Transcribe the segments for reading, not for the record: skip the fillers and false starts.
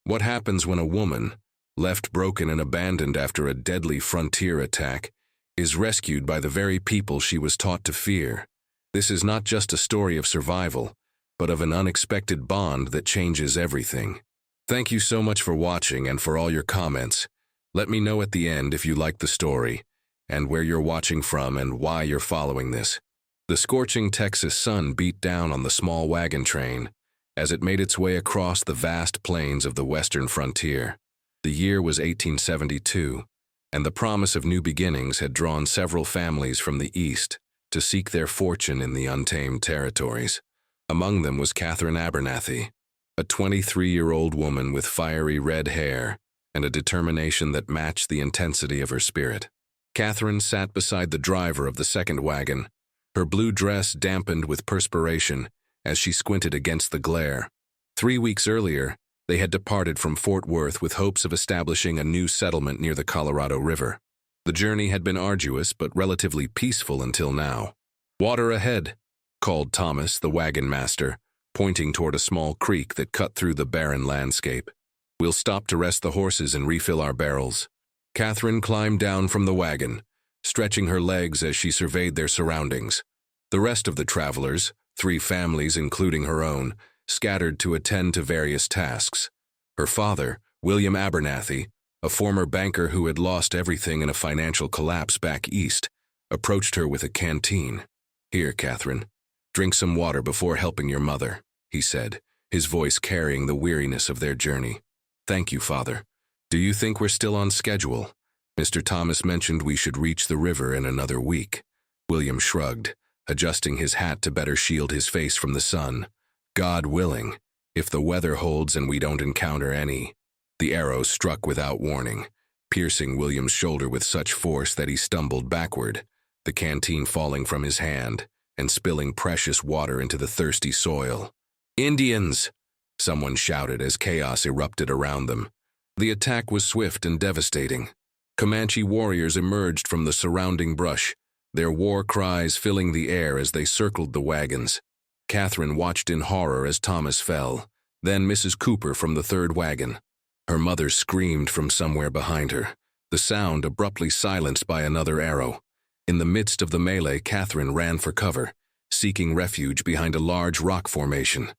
What happens when a woman, left broken and abandoned after a deadly frontier attack, is rescued by the very people she was taught to fear? This is not just a story of survival, but of an unexpected bond that changes everything. Thank you so much for watching and for all your comments. Let me know at the end if you liked the story, and where you're watching from and why you're following this. The scorching Texas sun beat down on the small wagon train as it made its way across the vast plains of the western frontier. The year was 1872, and the promise of new beginnings had drawn several families from the east to seek their fortune in the untamed territories. Among them was Catherine Abernathy, a 23-year-old woman with fiery red hair and a determination that matched the intensity of her spirit. Catherine sat beside the driver of the second wagon, her blue dress dampened with perspiration as she squinted against the glare. 3 weeks earlier, they had departed from Fort Worth with hopes of establishing a new settlement near the Colorado River. The journey had been arduous but relatively peaceful until now. "Water ahead," called Thomas, the wagon master, pointing toward a small creek that cut through the barren landscape. "We'll stop to rest the horses and refill our barrels." Catherine climbed down from the wagon, stretching her legs as she surveyed their surroundings. The rest of the travelers, 3 families including her own, scattered to attend to various tasks. Her father, William Abernathy, a former banker who had lost everything in a financial collapse back east, approached her with a canteen. "Here, Catherine, drink some water before helping your mother," he said, his voice carrying the weariness of their journey. "Thank you, Father. Do you think we're still on schedule? Mr. Thomas mentioned we should reach the river in another week." William shrugged, adjusting his hat to better shield his face from the sun. "God willing, if the weather holds and we don't encounter any." The arrow struck without warning, piercing William's shoulder with such force that he stumbled backward, the canteen falling from his hand and spilling precious water into the thirsty soil. "Indians!" someone shouted as chaos erupted around them. The attack was swift and devastating. Comanche warriors emerged from the surrounding brush, their war cries filling the air as they circled the wagons. Catherine watched in horror as Thomas fell, then Mrs. Cooper from the third wagon. Her mother screamed from somewhere behind her, the sound abruptly silenced by another arrow. In the midst of the melee, Catherine ran for cover, seeking refuge behind a large rock formation.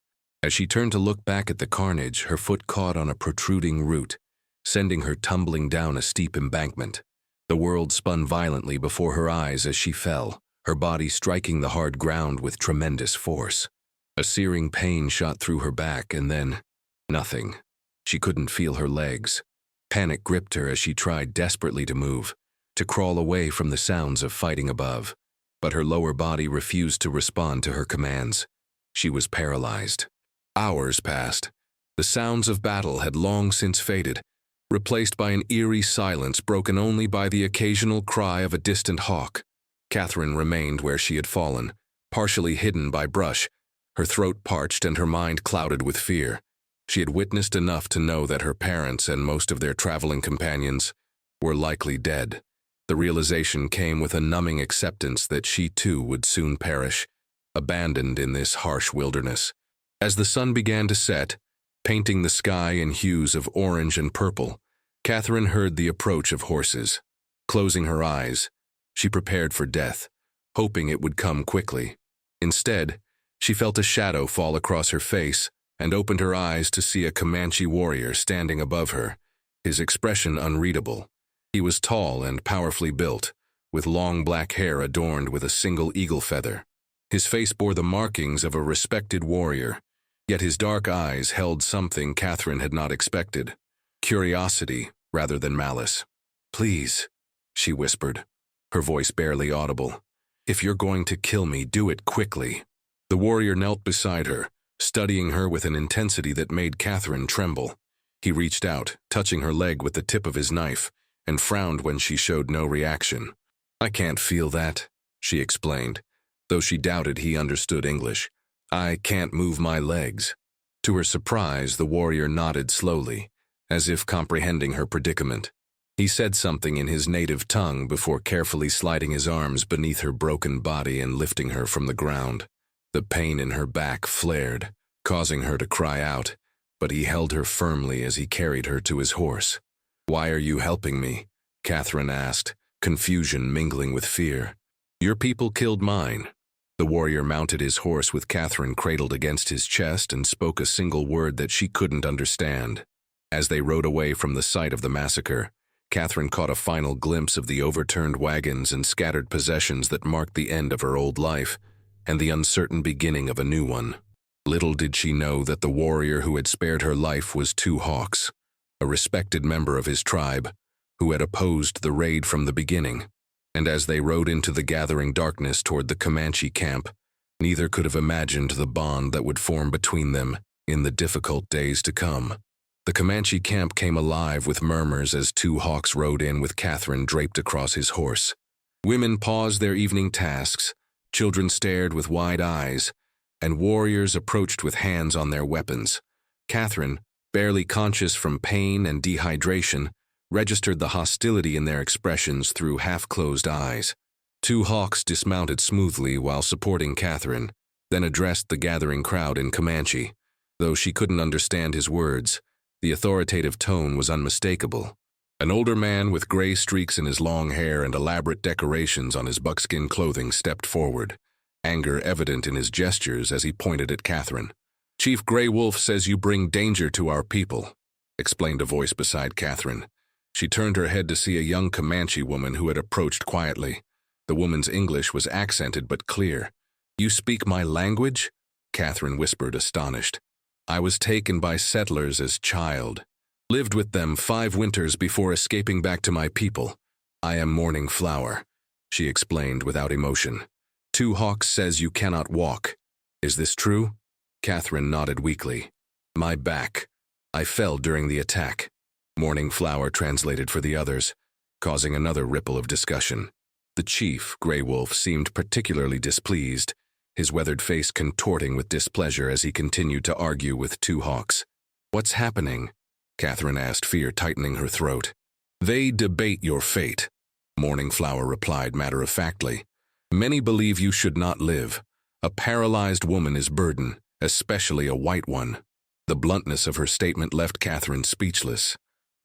As she turned to look back at the carnage, her foot caught on a protruding root, sending her tumbling down a steep embankment. The world spun violently before her eyes as she fell, her body striking the hard ground with tremendous force. A searing pain shot through her back, and then nothing. She couldn't feel her legs. Panic gripped her as she tried desperately to move, to crawl away from the sounds of fighting above. But her lower body refused to respond to her commands. She was paralyzed. Hours passed. The sounds of battle had long since faded, replaced by an eerie silence broken only by the occasional cry of a distant hawk. Catherine remained where she had fallen, partially hidden by brush, her throat parched and her mind clouded with fear. She had witnessed enough to know that her parents and most of their traveling companions were likely dead. The realization came with a numbing acceptance that she too would soon perish, abandoned in this harsh wilderness. As the sun began to set, painting the sky in hues of orange and purple, Catherine heard the approach of horses. Closing her eyes, she prepared for death, hoping it would come quickly. Instead, she felt a shadow fall across her face and opened her eyes to see a Comanche warrior standing above her, his expression unreadable. He was tall and powerfully built, with long black hair adorned with a single eagle feather. His face bore the markings of a respected warrior, yet his dark eyes held something Catherine had not expected, curiosity rather than malice. "Please," she whispered, her voice barely audible. "If you're going to kill me, do it quickly." The warrior knelt beside her, studying her with an intensity that made Catherine tremble. He reached out, touching her leg with the tip of his knife, and frowned when she showed no reaction. "I can't feel that," she explained, though she doubted he understood English. "I can't move my legs." To her surprise, the warrior nodded slowly, as if comprehending her predicament. He said something in his native tongue before carefully sliding his arms beneath her broken body and lifting her from the ground. The pain in her back flared, causing her to cry out, but he held her firmly as he carried her to his horse. "Why are you helping me?" Catherine asked, confusion mingling with fear. "Your people killed mine." The warrior mounted his horse with Catherine cradled against his chest and spoke a single word that she couldn't understand. As they rode away from the site of the massacre, Catherine caught a final glimpse of the overturned wagons and scattered possessions that marked the end of her old life and the uncertain beginning of a new one. Little did she know that the warrior who had spared her life was Two Hawks, a respected member of his tribe, who had opposed the raid from the beginning. And as they rode into the gathering darkness toward the Comanche camp, neither could have imagined the bond that would form between them in the difficult days to come. The Comanche camp came alive with murmurs as Two Hawks rode in with Catherine draped across his horse. Women paused their evening tasks, children stared with wide eyes, and warriors approached with hands on their weapons. Catherine, barely conscious from pain and dehydration, registered the hostility in their expressions through half-closed eyes. Two Hawks dismounted smoothly while supporting Catherine, then addressed the gathering crowd in Comanche. Though she couldn't understand his words, the authoritative tone was unmistakable. An older man with gray streaks in his long hair and elaborate decorations on his buckskin clothing stepped forward, anger evident in his gestures as he pointed at Catherine. "Chief Grey Wolf says you bring danger to our people," explained a voice beside Catherine. She turned her head to see a young Comanche woman who had approached quietly. The woman's English was accented but clear. "You speak my language?" Catherine whispered, astonished. "I was taken by settlers as child. Lived with them 5 winters before escaping back to my people. I am Morning Flower," she explained without emotion. "Two Hawks says you cannot walk. Is this true?" Catherine nodded weakly. "My back. I fell during the attack." Morning Flower translated for the others, causing another ripple of discussion. The chief, Grey Wolf, seemed particularly displeased, his weathered face contorting with displeasure as he continued to argue with Two Hawks. "What's happening?" Catherine asked, fear tightening her throat. "They debate your fate," Morning Flower replied matter-of-factly. "Many believe you should not live. A paralyzed woman is burden, especially a white one." The bluntness of her statement left Catherine speechless.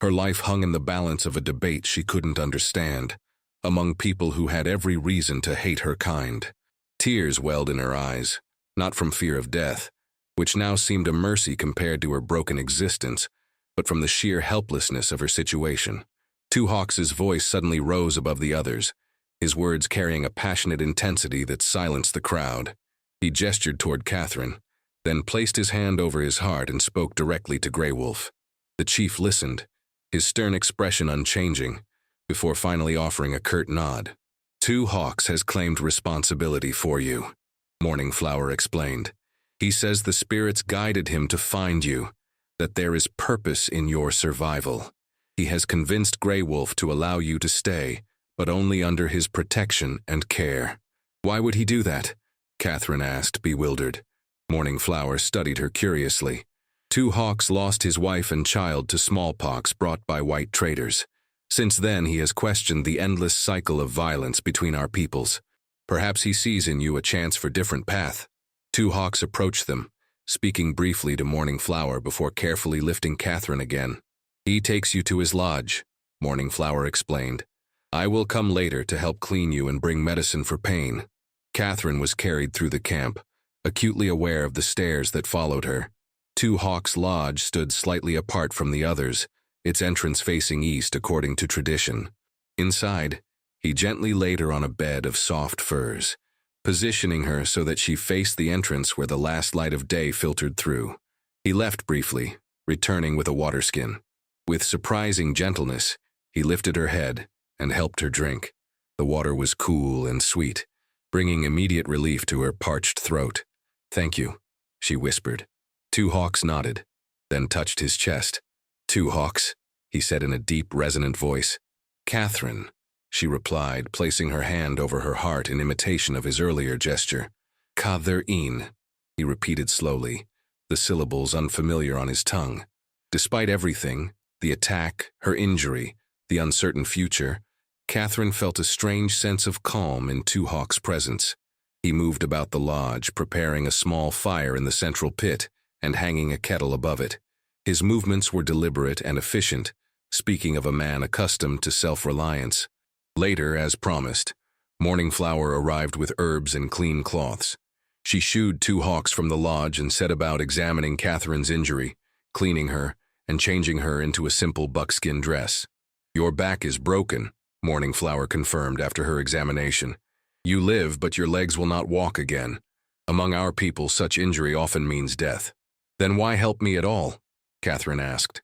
Her life hung in the balance of a debate she couldn't understand, among people who had every reason to hate her kind. Tears welled in her eyes, not from fear of death, which now seemed a mercy compared to her broken existence, but from the sheer helplessness of her situation. Two Hawks' voice suddenly rose above the others, his words carrying a passionate intensity that silenced the crowd. He gestured toward Catherine, then placed his hand over his heart and spoke directly to Grey Wolf. The chief listened, his stern expression unchanging, before finally offering a curt nod. "Two Hawks has claimed responsibility for you," Morning Flower explained. "He says the spirits guided him to find you, that there is purpose in your survival. He has convinced Grey Wolf to allow you to stay, but only under his protection and care." "Why would he do that?" Catherine asked, bewildered. Morning Flower studied her curiously. Two Hawks lost his wife and child to smallpox brought by white traders. Since then, he has questioned the endless cycle of violence between our peoples. Perhaps he sees in you a chance for different path. Two Hawks approached them, speaking briefly to Morning Flower before carefully lifting Catherine again. "He takes you to his lodge," Morning Flower explained. "I will come later to help clean you and bring medicine for pain." Catherine was carried through the camp, acutely aware of the stares that followed her. Two Hawks' lodge stood slightly apart from the others, its entrance facing east according to tradition. Inside, he gently laid her on a bed of soft furs, positioning her so that she faced the entrance where the last light of day filtered through. He left briefly, returning with a waterskin. With surprising gentleness, he lifted her head and helped her drink. The water was cool and sweet, bringing immediate relief to her parched throat. "Thank you," she whispered. Two Hawks nodded, then touched his chest. "Two Hawks," he said in a deep, resonant voice. "Catherine," she replied, placing her hand over her heart in imitation of his earlier gesture. "Catherine," he repeated slowly, the syllables unfamiliar on his tongue. Despite everything, the attack, her injury, the uncertain future, Catherine felt a strange sense of calm in Two Hawks' presence. He moved about the lodge, preparing a small fire in the central pit and hanging a kettle above it. His movements were deliberate and efficient, speaking of a man accustomed to self-reliance. Later, as promised, Morning Flower arrived with herbs and clean cloths. She shooed 2 hawks from the lodge and set about examining Catherine's injury, cleaning her, and changing her into a simple buckskin dress. "Your back is broken," Morning Flower confirmed after her examination. "You live, but your legs will not walk again. Among our people, such injury often means death." "Then why help me at all?" Catherine asked.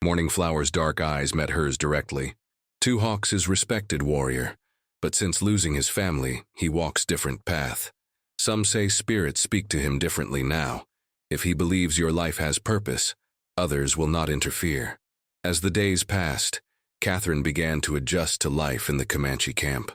Morning Flower's dark eyes met hers directly. "Two Hawks is respected warrior, but since losing his family, he walks different path. Some say spirits speak to him differently now. If he believes your life has purpose, others will not interfere." As the days passed, Catherine began to adjust to life in the Comanche camp.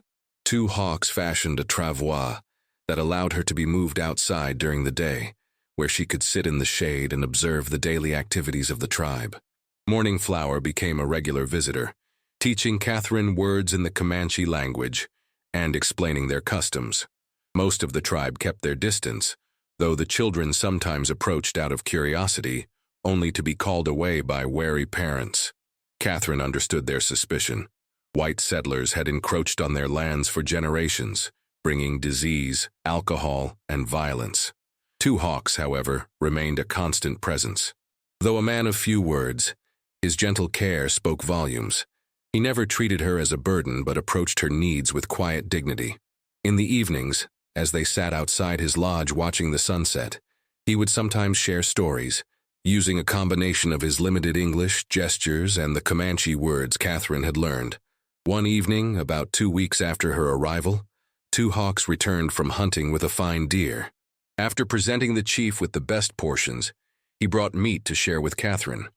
2 Hawks fashioned a travois that allowed her to be moved outside during the day, where she could sit in the shade and observe the daily activities of the tribe. Morning Flower became a regular visitor, teaching Catherine words in the Comanche language and explaining their customs. Most of the tribe kept their distance, though the children sometimes approached out of curiosity, only to be called away by wary parents. Catherine understood their suspicion. White settlers had encroached on their lands for generations, bringing disease, alcohol, and violence. 2 Hawks, however, remained a constant presence. Though a man of few words, his gentle care spoke volumes. He never treated her as a burden but approached her needs with quiet dignity. In the evenings, as they sat outside his lodge watching the sunset, he would sometimes share stories, using a combination of his limited English, gestures, and the Comanche words Catherine had learned. One evening, about 2 weeks after her arrival, 2 Hawks returned from hunting with a fine deer. After presenting the chief with the best portions, he brought meat to share with Catherine.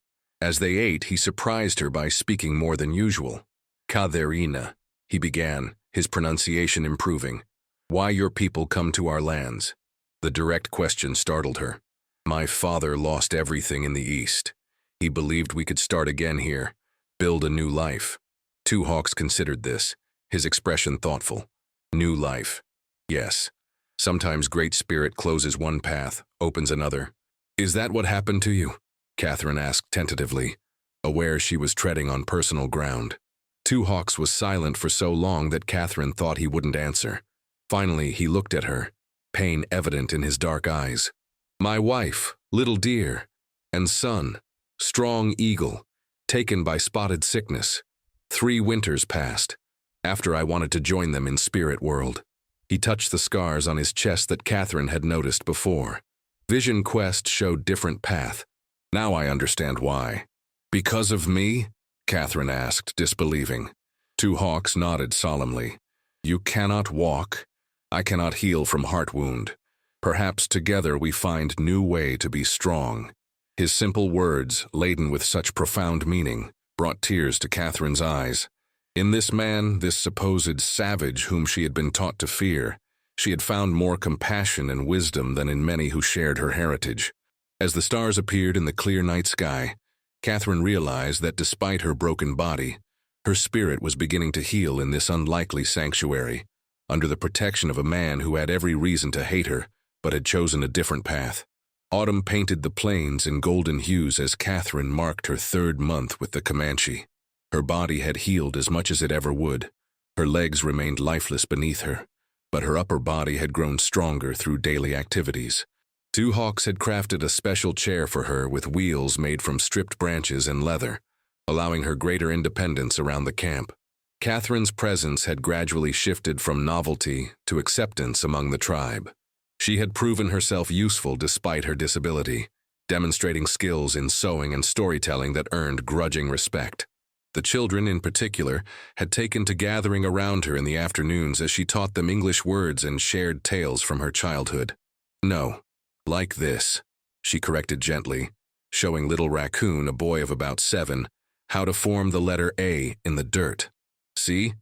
As they ate, he surprised her by speaking more than usual. "Katherina," he began, his pronunciation improving. "Why your people come to our lands?" The direct question startled her. "My father lost everything in the East. He believed we could start again here, build a new life." 2 Hawks considered this, his expression thoughtful. "New life. Yes. Sometimes Great Spirit closes one path, opens another." "Is that what happened to you?" Catherine asked tentatively, aware she was treading on personal ground. 2 Hawks was silent for so long that Catherine thought he wouldn't answer. Finally, he looked at her, pain evident in his dark eyes. "My wife, little deer, and son, strong eagle, taken by spotted sickness. 3 winters passed, after I wanted to join them in spirit world." He touched the scars on his chest that Catherine had noticed before. Vision Quest showed different path. "Now I understand why." "Because of me?" Catherine asked, disbelieving. 2 Hawks nodded solemnly. "You cannot walk. I cannot heal from heart wound. Perhaps together we find new way to be strong." His simple words, laden with such profound meaning, brought tears to Catherine's eyes. In this man, this supposed savage whom she had been taught to fear, she had found more compassion and wisdom than in many who shared her heritage. As the stars appeared in the clear night sky, Catherine realized that despite her broken body, her spirit was beginning to heal in this unlikely sanctuary, under the protection of a man who had every reason to hate her, but had chosen a different path. Autumn painted the plains in golden hues as Catherine marked her 3rd month with the Comanche. Her body had healed as much as it ever would. Her legs remained lifeless beneath her, but her upper body had grown stronger through daily activities. 2 Hawks had crafted a special chair for her with wheels made from stripped branches and leather, allowing her greater independence around the camp. Catherine's presence had gradually shifted from novelty to acceptance among the tribe. She had proven herself useful despite her disability, demonstrating skills in sewing and storytelling that earned grudging respect. The children, in particular, had taken to gathering around her in the afternoons as she taught them English words and shared tales from her childhood. "No, like this," she corrected gently, showing little Raccoon, a boy of about 7, how to form the letter A in the dirt. "See?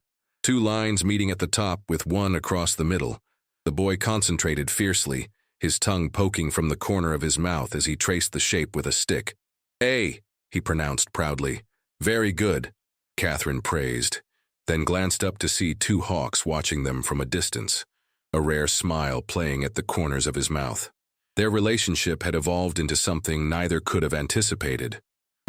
2 lines meeting at the top with 1 across the middle." The boy concentrated fiercely, his tongue poking from the corner of his mouth as he traced the shape with a stick. "A," he pronounced proudly. "Very good," Catherine praised, then glanced up to see 2 Hawks watching them from a distance, a rare smile playing at the corners of his mouth. Their relationship had evolved into something neither could have anticipated.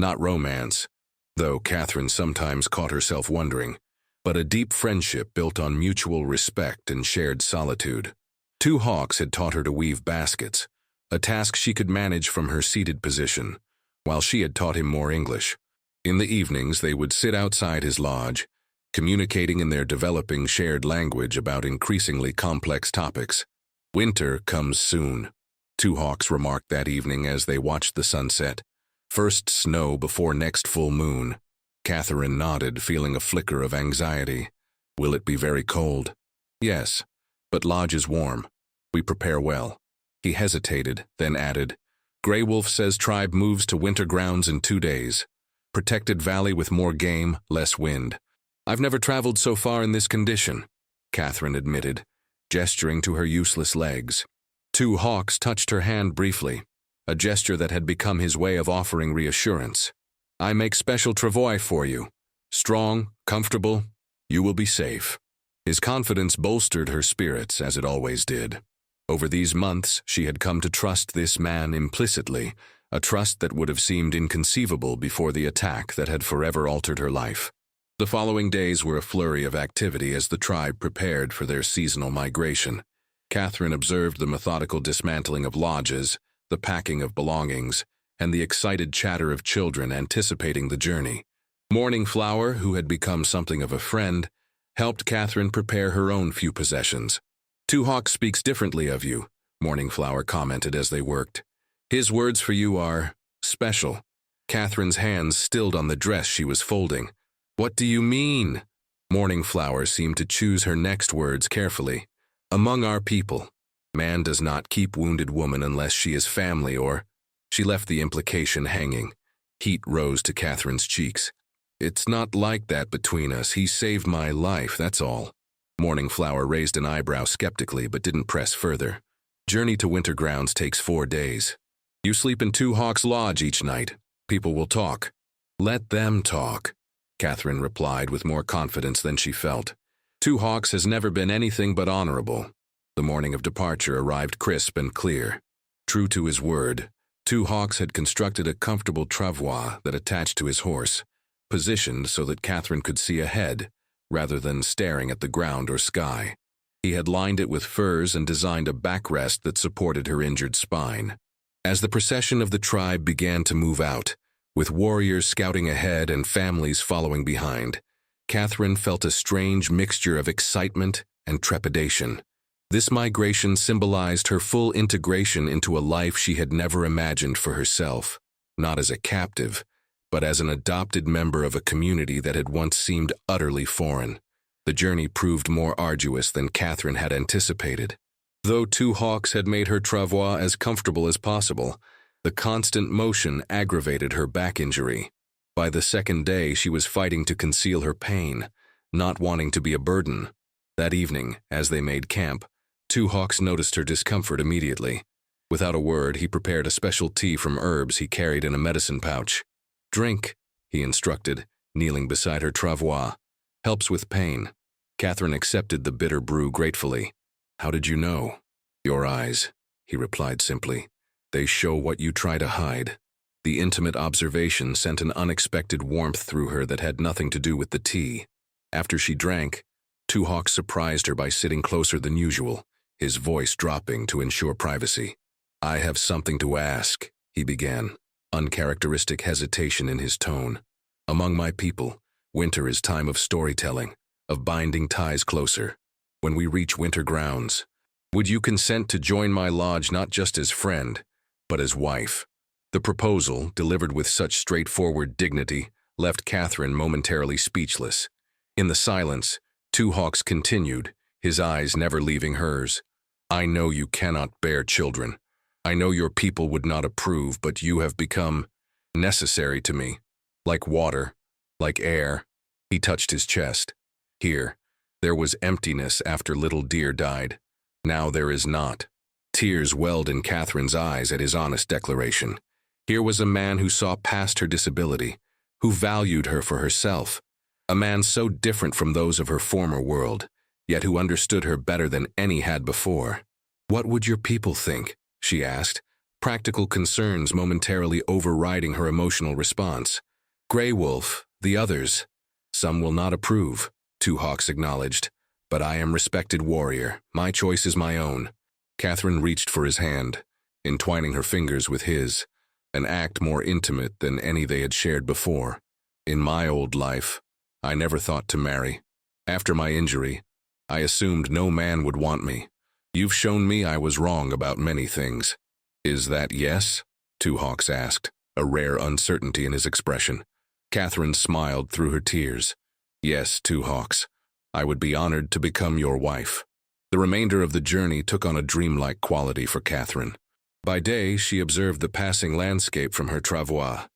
Not romance, though Catherine sometimes caught herself wondering, but a deep friendship built on mutual respect and shared solitude. Two hawks had taught her to weave baskets, a task she could manage from her seated position, while she had taught him more English. In the evenings, they would sit outside his lodge, communicating in their developing shared language about increasingly complex topics. "Winter comes soon," Two Hawks remarked that evening as they watched the sunset. "First snow before next full moon." Catherine nodded, feeling a flicker of anxiety. "Will it be very cold?" "Yes, but lodge is warm. We prepare well." He hesitated, then added, "Grey Wolf says tribe moves to winter grounds in 2 days. Protected valley with more game, less wind." "I've never traveled so far in this condition," Catherine admitted, gesturing to her useless legs. Two Hawks touched her hand briefly, a gesture that had become his way of offering reassurance. "I make special travois for you. Strong, comfortable, you will be safe." His confidence bolstered her spirits, as it always did. Over these months, she had come to trust this man implicitly, a trust that would have seemed inconceivable before the attack that had forever altered her life. The following days were a flurry of activity as the tribe prepared for their seasonal migration. Catherine observed the methodical dismantling of lodges, the packing of belongings, and the excited chatter of children anticipating the journey. Morning Flower, who had become something of a friend, helped Catherine prepare her own few possessions. "Two Hawks speaks differently of you," Morning Flower commented as they worked. "His words for you are special." Catherine's hands stilled on the dress she was folding. "What do you mean?" Morning Flower seemed to choose her next words carefully. "Among our people, man does not keep wounded woman unless she is family or—" She left the implication hanging. Heat rose to Catherine's cheeks. "It's not like that between us. He saved my life, that's all." Morning Flower raised an eyebrow skeptically but didn't press further. "Journey to winter grounds takes 4 days. You sleep in Two Hawks Lodge each night. People will talk." "Let them talk," Catherine replied with more confidence than she felt. Two Hawks has never been anything but honorable. The morning of departure arrived crisp and clear. True to his word, Two Hawks had constructed a comfortable travois that attached to his horse, positioned so that Catherine could see ahead, rather than staring at the ground or sky. He had lined it with furs and designed a backrest that supported her injured spine. As the procession of the tribe began to move out, with warriors scouting ahead and families following behind, Catherine felt a strange mixture of excitement and trepidation. This migration symbolized her full integration into a life she had never imagined for herself, not as a captive, but as an adopted member of a community that had once seemed utterly foreign. The journey proved more arduous than Catherine had anticipated. Though Two Hawks had made her travois as comfortable as possible, the constant motion aggravated her back injury. By the second day, she was fighting to conceal her pain, not wanting to be a burden. That evening, as they made camp, Two Hawks noticed her discomfort immediately. Without a word, he prepared a special tea from herbs he carried in a medicine pouch. "Drink," he instructed, kneeling beside her travois. "Helps with pain." Catherine accepted the bitter brew gratefully. "How did you know?" "Your eyes," he replied simply. "They show what you try to hide." The intimate observation sent an unexpected warmth through her that had nothing to do with the tea. After she drank, Two Hawks surprised her by sitting closer than usual, his voice dropping to ensure privacy. "I have something to ask," he began, uncharacteristic hesitation in his tone. "Among my people, winter is time of storytelling, of binding ties closer. When we reach winter grounds, would you consent to join my lodge not just as friend, but as wife?" The proposal, delivered with such straightforward dignity, left Catherine momentarily speechless. In the silence, Two Hawks continued, his eyes never leaving hers. "I know you cannot bear children. I know your people would not approve, but you have become necessary to me. Like water, like air." He touched his chest. "Here, there was emptiness after little dear died. Now there is not." Tears welled in Catherine's eyes at his honest declaration. Here was a man who saw past her disability, who valued her for herself, a man so different from those of her former world, yet who understood her better than any had before. "What would your people think?" she asked, practical concerns momentarily overriding her emotional response. Grey Wolf, the others. Some will not approve, Two Hawks acknowledged. But I am respected warrior. My choice is my own. Catherine reached for his hand, entwining her fingers with his, an act more intimate than any they had shared before. In my old life, I never thought to marry. After my injury, I assumed no man would want me. You've shown me I was wrong about many things. Is that yes? Two Hawks asked, a rare uncertainty in his expression. Catherine smiled through her tears. Yes, Two Hawks. I would be honored to become your wife. The remainder of the journey took on a dreamlike quality for Catherine. By day, she observed the passing landscape from her travois,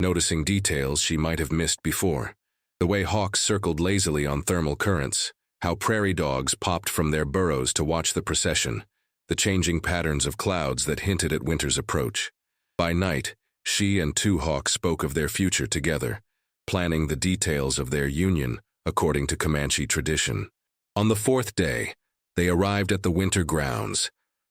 noticing details she might have missed before. The way hawks circled lazily on thermal currents, how prairie dogs popped from their burrows to watch the procession, the changing patterns of clouds that hinted at winter's approach. By night, she and Two Hawks spoke of their future together, planning the details of their union according to Comanche tradition. On the fourth day, they arrived at the winter grounds,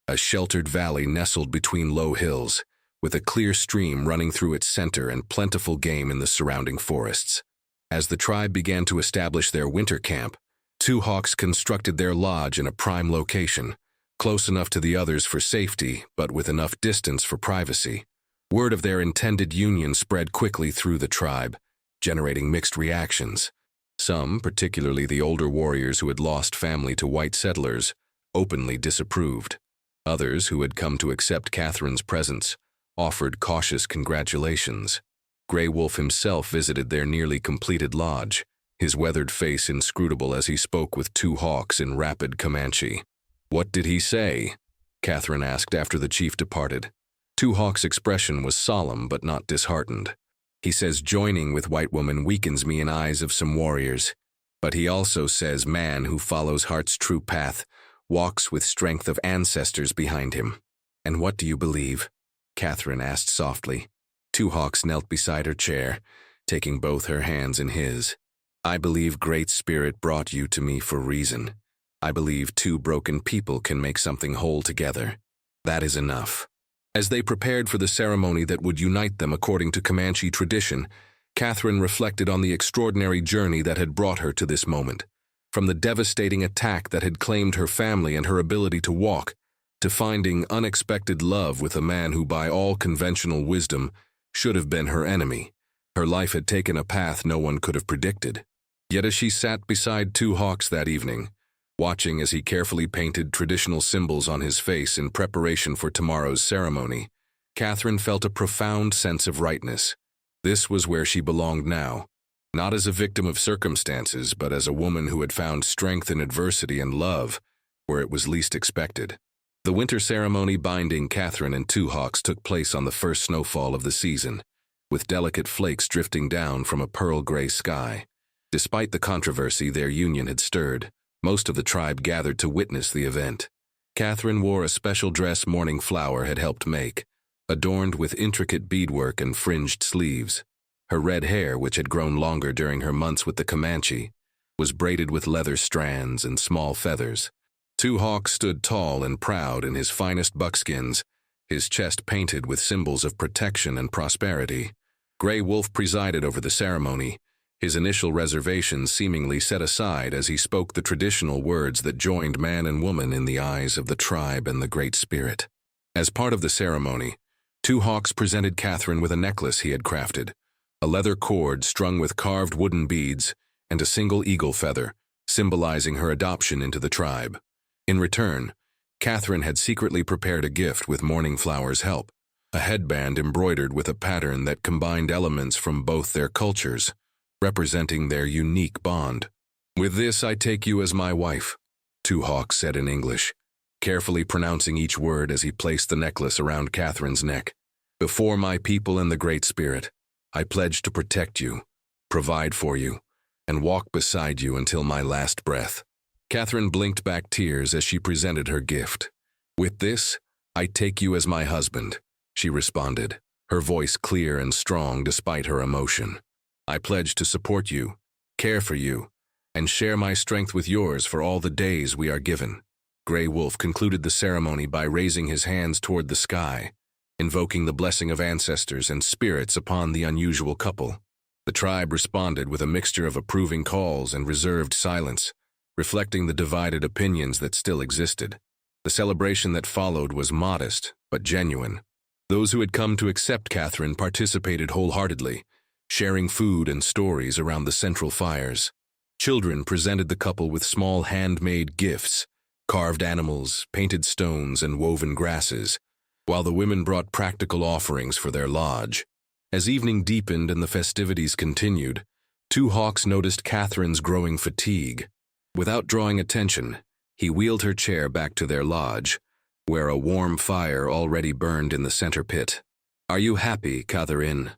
a sheltered valley nestled between low hills, with a clear stream running through its center and plentiful game in the surrounding forests. As the tribe began to establish their winter camp, Two Hawks constructed their lodge in a prime location, close enough to the others for safety, but with enough distance for privacy. Word of their intended union spread quickly through the tribe, generating mixed reactions. Some, particularly the older warriors who had lost family to white settlers, openly disapproved. Others, who had come to accept Catherine's presence, offered cautious congratulations. Grey Wolf himself visited their nearly completed lodge, his weathered face inscrutable as he spoke with Two Hawks in rapid Comanche. What did he say? Catherine asked after the chief departed. Two Hawks' expression was solemn but not disheartened. He says joining with white woman weakens me in eyes of some warriors, but he also says man who follows heart's true path walks with strength of ancestors behind him. And what do you believe? Catherine asked softly. Two Hawks knelt beside her chair, taking both her hands in his. I believe Great Spirit brought you to me for reason. I believe two broken people can make something whole together. That is enough. As they prepared for the ceremony that would unite them according to Comanche tradition, Catherine reflected on the extraordinary journey that had brought her to this moment. From the devastating attack that had claimed her family and her ability to walk, to finding unexpected love with a man who by all conventional wisdom should have been her enemy. Her life had taken a path no one could have predicted. Yet as she sat beside Two Hawks that evening, watching as he carefully painted traditional symbols on his face in preparation for tomorrow's ceremony, Catherine felt a profound sense of rightness. This was where she belonged now, not as a victim of circumstances, but as a woman who had found strength in adversity and love where it was least expected. The winter ceremony binding Catherine and Two Hawks took place on the first snowfall of the season, with delicate flakes drifting down from a pearl-gray sky. Despite the controversy their union had stirred, most of the tribe gathered to witness the event. Catherine wore a special dress Morning Flower had helped make, adorned with intricate beadwork and fringed sleeves. Her red hair, which had grown longer during her months with the Comanche, was braided with leather strands and small feathers. Two Hawks stood tall and proud in his finest buckskins, his chest painted with symbols of protection and prosperity. Grey Wolf presided over the ceremony, his initial reservations seemingly set aside as he spoke the traditional words that joined man and woman in the eyes of the tribe and the Great Spirit. As part of the ceremony, Two Hawks presented Catherine with a necklace he had crafted, a leather cord strung with carved wooden beads, and a single eagle feather, symbolizing her adoption into the tribe. In return, Catherine had secretly prepared a gift with Morning Flower's help, a headband embroidered with a pattern that combined elements from both their cultures, representing their unique bond. With this I take you as my wife, Two Hawks said in English, carefully pronouncing each word as he placed the necklace around Catherine's neck. Before my people and the Great Spirit, I pledge to protect you, provide for you, and walk beside you until my last breath. Catherine blinked back tears as she presented her gift. With this, I take you as my husband, she responded, her voice clear and strong despite her emotion. I pledge to support you, care for you, and share my strength with yours for all the days we are given. Grey Wolf concluded the ceremony by raising his hands toward the sky, invoking the blessing of ancestors and spirits upon the unusual couple. The tribe responded with a mixture of approving calls and reserved silence, reflecting the divided opinions that still existed. The celebration that followed was modest, but genuine. Those who had come to accept Catherine participated wholeheartedly, sharing food and stories around the central fires. Children presented the couple with small handmade gifts, carved animals, painted stones, and woven grasses, while the women brought practical offerings for their lodge. As evening deepened and the festivities continued, Two Hawks noticed Catherine's growing fatigue. Without drawing attention, he wheeled her chair back to their lodge, where a warm fire already burned in the center pit. "Are you happy, Catherine?"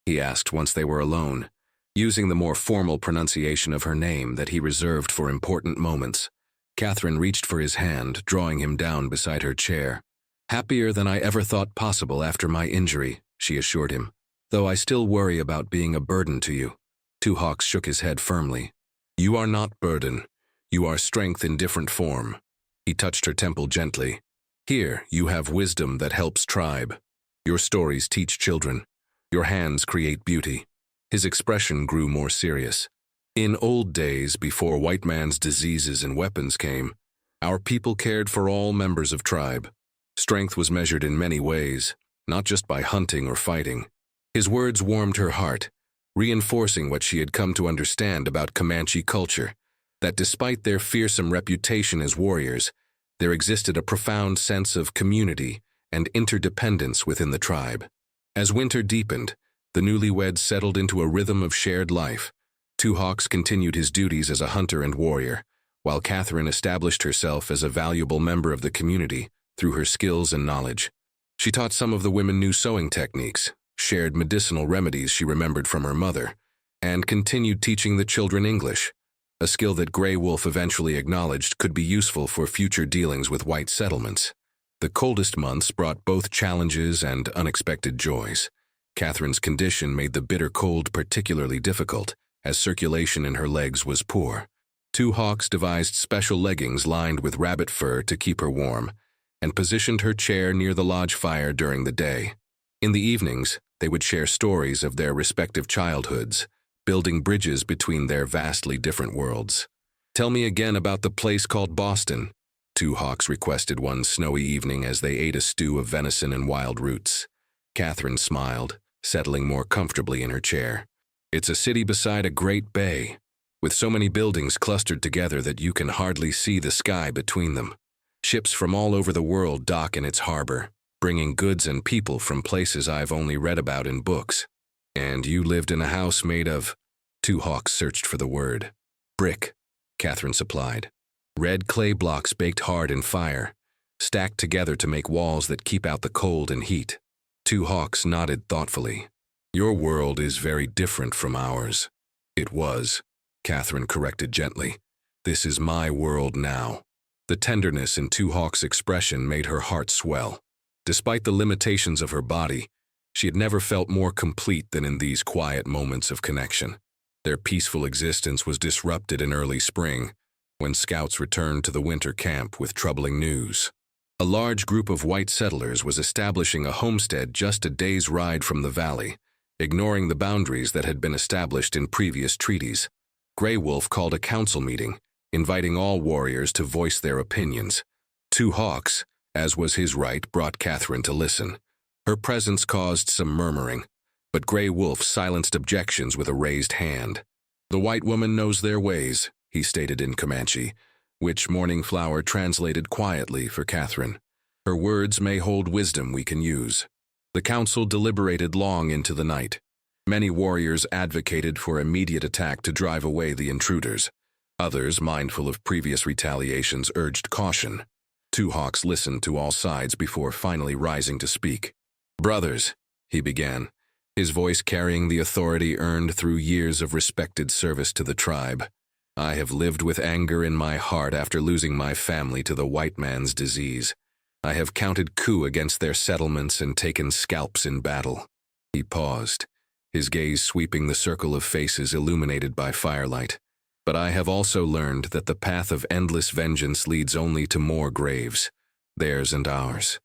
he asked once they were alone, using the more formal pronunciation of her name that he reserved for important moments. Catherine reached for his hand, drawing him down beside her chair. "Happier than I ever thought possible after my injury," she assured him, "though I still worry about being a burden to you." Two Hawks shook his head firmly. "You are not burden. You are strength in different form." He touched her temple gently. "Here, you have wisdom that helps tribe. Your stories teach children. Your hands create beauty." His expression grew more serious. "In old days, before white man's diseases and weapons came, our people cared for all members of tribe. Strength was measured in many ways, not just by hunting or fighting." His words warmed her heart, reinforcing what she had come to understand about Comanche culture, that despite their fearsome reputation as warriors, there existed a profound sense of community and interdependence within the tribe. As winter deepened, the newlyweds settled into a rhythm of shared life. Two Hawks continued his duties as a hunter and warrior, while Catherine established herself as a valuable member of the community through her skills and knowledge. She taught some of the women new sewing techniques, shared medicinal remedies she remembered from her mother, and continued teaching the children English, a skill that Grey Wolf eventually acknowledged could be useful for future dealings with white settlements. The coldest months brought both challenges and unexpected joys. Catherine's condition made the bitter cold particularly difficult, as circulation in her legs was poor. Two Hawks devised special leggings lined with rabbit fur to keep her warm, and positioned her chair near the lodge fire during the day. In the evenings, they would share stories of their respective childhoods, building bridges between their vastly different worlds. "Tell me again about the place called Boston," Two Hawks requested one snowy evening as they ate a stew of venison and wild roots. Catherine smiled, settling more comfortably in her chair. "It's a city beside a great bay, with so many buildings clustered together that you can hardly see the sky between them. Ships from all over the world dock in its harbor, bringing goods and people from places I've only read about in books. And you lived in a house made of—" Two Hawks searched for the word. "Brick," Catherine supplied. "Red clay blocks baked hard in fire, stacked together to make walls that keep out the cold and heat." Two Hawks nodded thoughtfully. "Your world is very different from ours." "It was," Catherine corrected gently. "This is my world now." The tenderness in Two Hawks' expression made her heart swell. Despite the limitations of her body, she had never felt more complete than in these quiet moments of connection. Their peaceful existence was disrupted in early spring, when scouts returned to the winter camp with troubling news. A large group of white settlers was establishing a homestead just a day's ride from the valley, ignoring the boundaries that had been established in previous treaties. Grey Wolf called a council meeting, inviting all warriors to voice their opinions. Two Hawks, as was his right, brought Catherine to listen. Her presence caused some murmuring, but Grey Wolf silenced objections with a raised hand. "The white woman knows their ways," he stated in Comanche, which Morning Flower translated quietly for Catherine. "Her words may hold wisdom we can use." The council deliberated long into the night. Many warriors advocated for immediate attack to drive away the intruders. Others, mindful of previous retaliations, urged caution. Two Hawks listened to all sides before finally rising to speak. "Brothers," he began, his voice carrying the authority earned through years of respected service to the tribe. "I have lived with anger in my heart after losing my family to the white man's disease. I have counted coup against their settlements and taken scalps in battle." He paused, his gaze sweeping the circle of faces illuminated by firelight. "But I have also learned that the path of endless vengeance leads only to more graves, theirs and ours.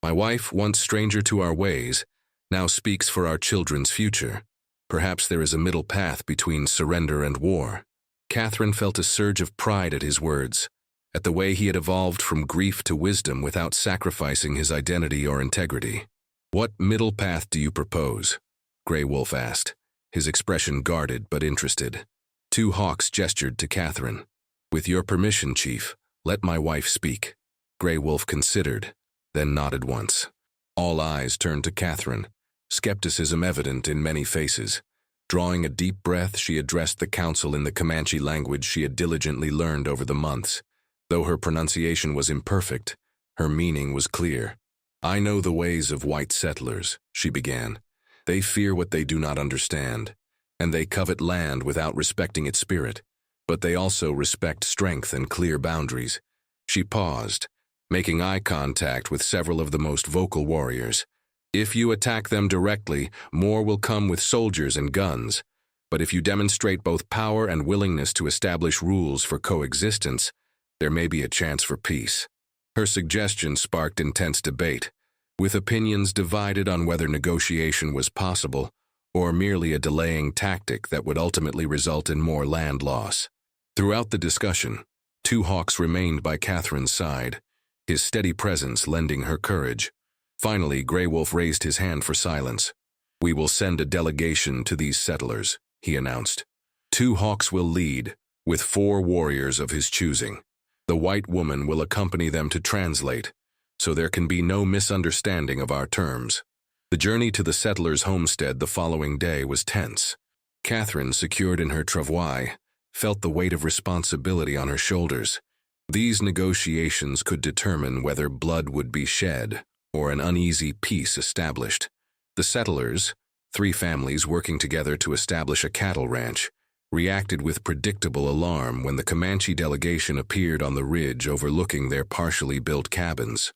My wife, once stranger to our ways, now speaks for our children's future. Perhaps there is a middle path between surrender and war. Catherine felt a surge of pride at his words, at the way he had evolved from grief to wisdom without sacrificing his identity or integrity. What middle path do you propose? Grey Wolf asked, his expression guarded but interested. Two Hawks gestured to Catherine. With your permission, Chief, let my wife speak. Grey Wolf considered, then nodded once. All eyes turned to Catherine, skepticism evident in many faces. Drawing a deep breath, she addressed the council in the Comanche language she had diligently learned over the months. Though her pronunciation was imperfect, her meaning was clear. I know the ways of white settlers, she began. They fear what they do not understand, and they covet land without respecting its spirit. But they also respect strength and clear boundaries. She paused, making eye contact with several of the most vocal warriors. If you attack them directly, more will come with soldiers and guns. But if you demonstrate both power and willingness to establish rules for coexistence, there may be a chance for peace. Her suggestion sparked intense debate, with opinions divided on whether negotiation was possible or merely a delaying tactic that would ultimately result in more land loss. Throughout the discussion, Two Hawks remained by Catherine's side, his steady presence lending her courage. Finally, Grey Wolf raised his hand for silence. We will send a delegation to these settlers, he announced. Two Hawks will lead, with 4 warriors of his choosing. The white woman will accompany them to translate, so there can be no misunderstanding of our terms. The journey to the settlers' homestead the following day was tense. Catherine, secured in her travois, felt the weight of responsibility on her shoulders. These negotiations could determine whether blood would be shed or an uneasy peace established. The settlers, 3 families working together to establish a cattle ranch, reacted with predictable alarm when the Comanche delegation appeared on the ridge overlooking their partially built cabins.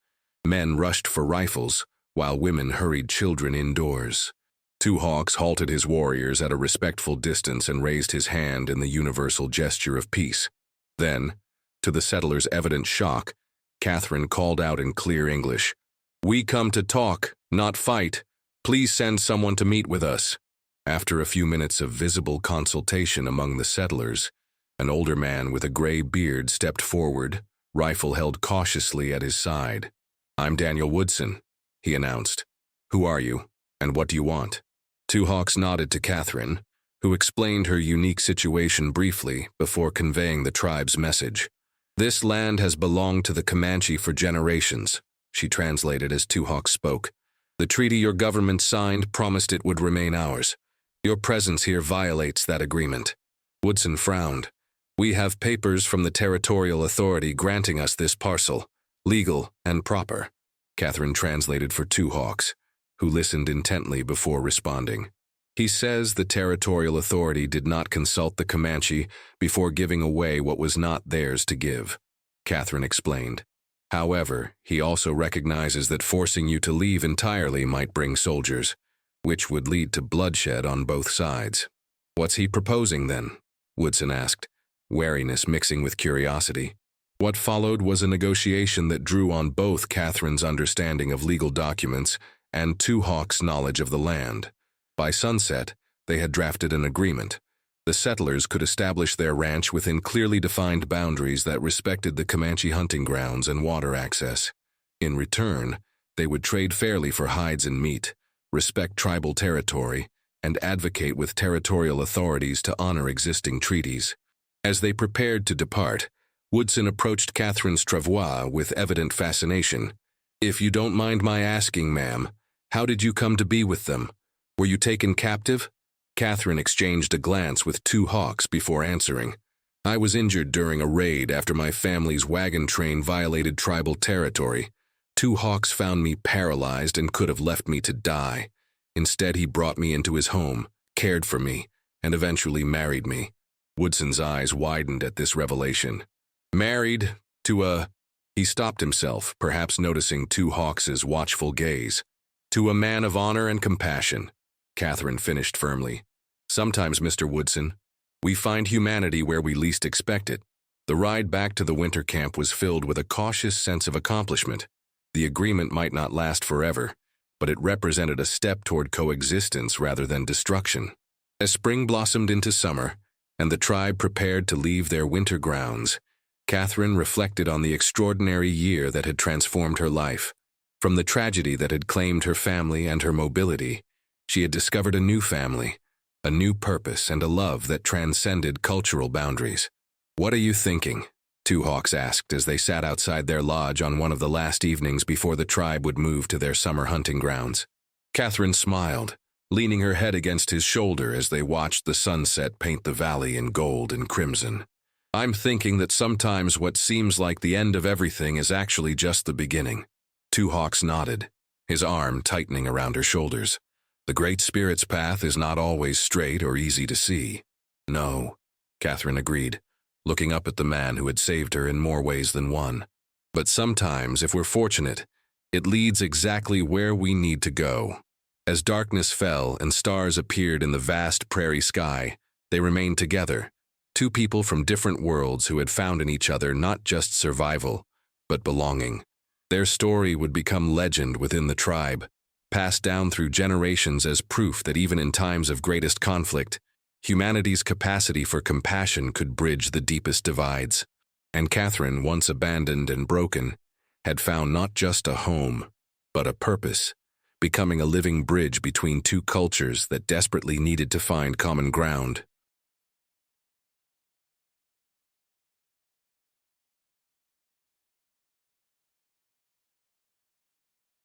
Men rushed for rifles, while women hurried children indoors. Two Hawks halted his warriors at a respectful distance and raised his hand in the universal gesture of peace. Then, to the settlers' evident shock, Catherine called out in clear English, "We come to talk, not fight. Please send someone to meet with us." After a few minutes of visible consultation among the settlers, an older man with a gray beard stepped forward, rifle held cautiously at his side. "I'm Daniel Woodson," he announced. "Who are you, and what do you want?" Two Hawks nodded to Catherine, who explained her unique situation briefly before conveying the tribe's message. "This land has belonged to the Comanche for generations," she translated as Two Hawks spoke. "The treaty your government signed promised it would remain ours. Your presence here violates that agreement." Woodson frowned. "We have papers from the territorial authority granting us this parcel, legal and proper," Catherine translated for Two Hawks, who listened intently before responding. "He says the territorial authority did not consult the Comanche before giving away what was not theirs to give," Catherine explained. "However, he also recognizes that forcing you to leave entirely might bring soldiers, which would lead to bloodshed on both sides." "What's he proposing then?" Woodson asked, wariness mixing with curiosity. What followed was a negotiation that drew on both Catherine's understanding of legal documents and Two Hawks' knowledge of the land. By sunset, they had drafted an agreement. The settlers could establish their ranch within clearly defined boundaries that respected the Comanche hunting grounds and water access. In return, they would trade fairly for hides and meat, respect tribal territory, and advocate with territorial authorities to honor existing treaties. As they prepared to depart, Woodson approached Catherine's travois with evident fascination. "If you don't mind my asking, ma'am, how did you come to be with them? Were you taken captive?" Catherine exchanged a glance with Two Hawks before answering. "I was injured during a raid after my family's wagon train violated tribal territory. Two Hawks found me paralyzed and could have left me to die. Instead, he brought me into his home, cared for me, and eventually married me." Woodson's eyes widened at this revelation. "Married to a—" He stopped himself, perhaps noticing Two Hawks' watchful gaze. "To a man of honor and compassion," Catherine finished firmly. "Sometimes, Mr. Woodson, we find humanity where we least expect it." The ride back to the winter camp was filled with a cautious sense of accomplishment. The agreement might not last forever, but it represented a step toward coexistence rather than destruction. As spring blossomed into summer, and the tribe prepared to leave their winter grounds, Catherine reflected on the extraordinary year that had transformed her life. From the tragedy that had claimed her family and her mobility, she had discovered a new family, a new purpose, and a love that transcended cultural boundaries. "What are you thinking?" Two Hawks asked as they sat outside their lodge on one of the last evenings before the tribe would move to their summer hunting grounds. Catherine smiled, leaning her head against his shoulder as they watched the sunset paint the valley in gold and crimson. "I'm thinking that sometimes what seems like the end of everything is actually just the beginning." Two Hawks nodded, his arm tightening around her shoulders. "The Great Spirit's path is not always straight or easy to see." "No," Catherine agreed, looking up at the man who had saved her in more ways than one. "But sometimes, if we're fortunate, it leads exactly where we need to go." As darkness fell and stars appeared in the vast prairie sky, they remained together, two people from different worlds who had found in each other not just survival, but belonging. Their story would become legend within the tribe, passed down through generations as proof that even in times of greatest conflict, humanity's capacity for compassion could bridge the deepest divides. And Catherine, once abandoned and broken, had found not just a home, but a purpose, becoming a living bridge between two cultures that desperately needed to find common ground.